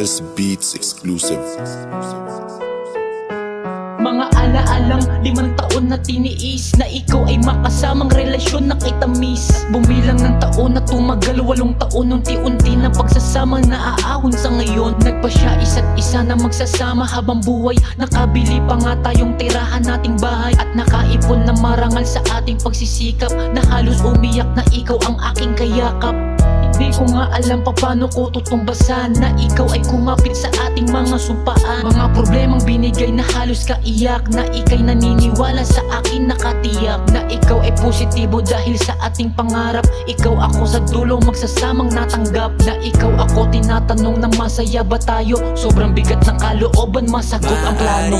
S Beats exclusive. Mga alaalang 5 taon na tiniis na ikaw ay makasamang relasyon na kitamis. Bumilang ng taon na tumagal 8 taon, unti-unti na pagsasamang naaahon sa ngayon. Nagpa siya isa't isa na magsasama habang buhay. Nakabili pa nga tayong tirahan nating bahay at nakaipon na marangal sa ating pagsisikap, na halos umiyak na ikaw ang aking kayakap. Hindi ko nga alam paano ko tutumbasan na ikaw ay kumapit sa ating mga sumpaan. Mga problemang binigay na halos kaiyak, na ika'y naniniwala sa akin nakatiyak, na ikaw ay positibo dahil sa ating pangarap. Ikaw ako sa dulo magsasamang natanggap, na ikaw ako tinatanong na masaya ba tayo. Sobrang bigat ng kalooban, masagot ang plano.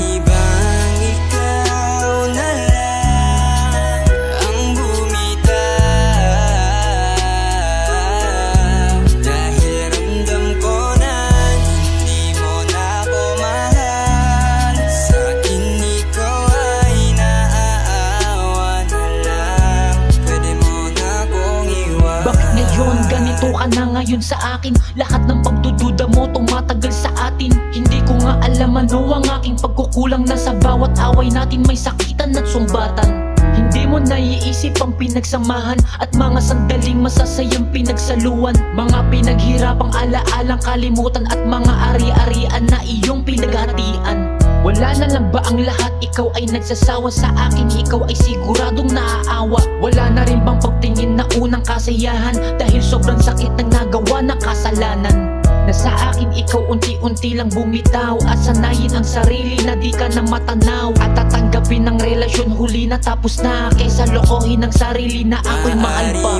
Ganito ka na ngayon sa akin, lahat ng pagdududa mo tumatagal sa atin. Hindi ko nga alam ano ang aking pagkukulang, na sa bawat away natin may sakitan at sumbatan. Hindi mo naiisip ang pinagsamahan at mga sandaling masasayang pinagsaluan. Mga pinaghirapang alaalang kalimutan at mga ari-arian na iyong pinaghatian. Wala na lang ba ang lahat? Ikaw ay nagsasawa sa akin, ikaw ay siguradong naaawa. Wala na rin bang pagtingin na unang kasayahan, dahil sobrang sakit ng nagawa na kasalanan. Na sa akin ikaw unti-unti lang bumitaw, at sanayin ang sarili na di ka na matanaw. At tatanggapin ng relasyon huli na tapos na, kaysa lokohin ng sarili na ako'y mahal pa.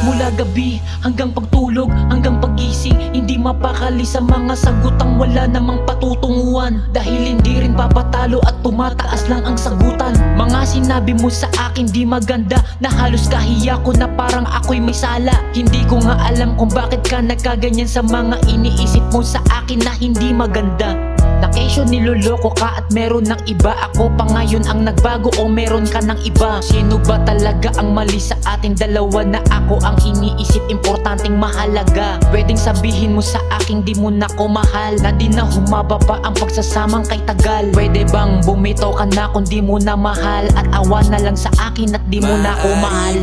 Mula gabi hanggang pagtulog, hanggang pagising, hindi mapakali sa mga sagutang wala namang patutunguhan. Dahil hindi rin papatalo at tumataas lang ang sagutan. Mga sinabi mo sa akin di maganda, na halos kahiya ko na parang ako'y may sala. Hindi ko nga alam kung bakit ka nagkaganyan sa mga iniisip mo sa akin na hindi maganda. Na kesyo niloloko ka at meron ng iba. Ako pa ngayon ang nagbago o meron ka ng iba? Sino ba talaga ang mali sa ating dalawa, na ako ang iniisip importanteng mahalaga? Pwedeng sabihin mo sa akin di mo na ko mahal, na di na humaba pa ang pagsasamang kay tagal. Pwede bang bumitaw ka na kung di mo na mahal, at awa na lang sa akin at di mo na ko mahal?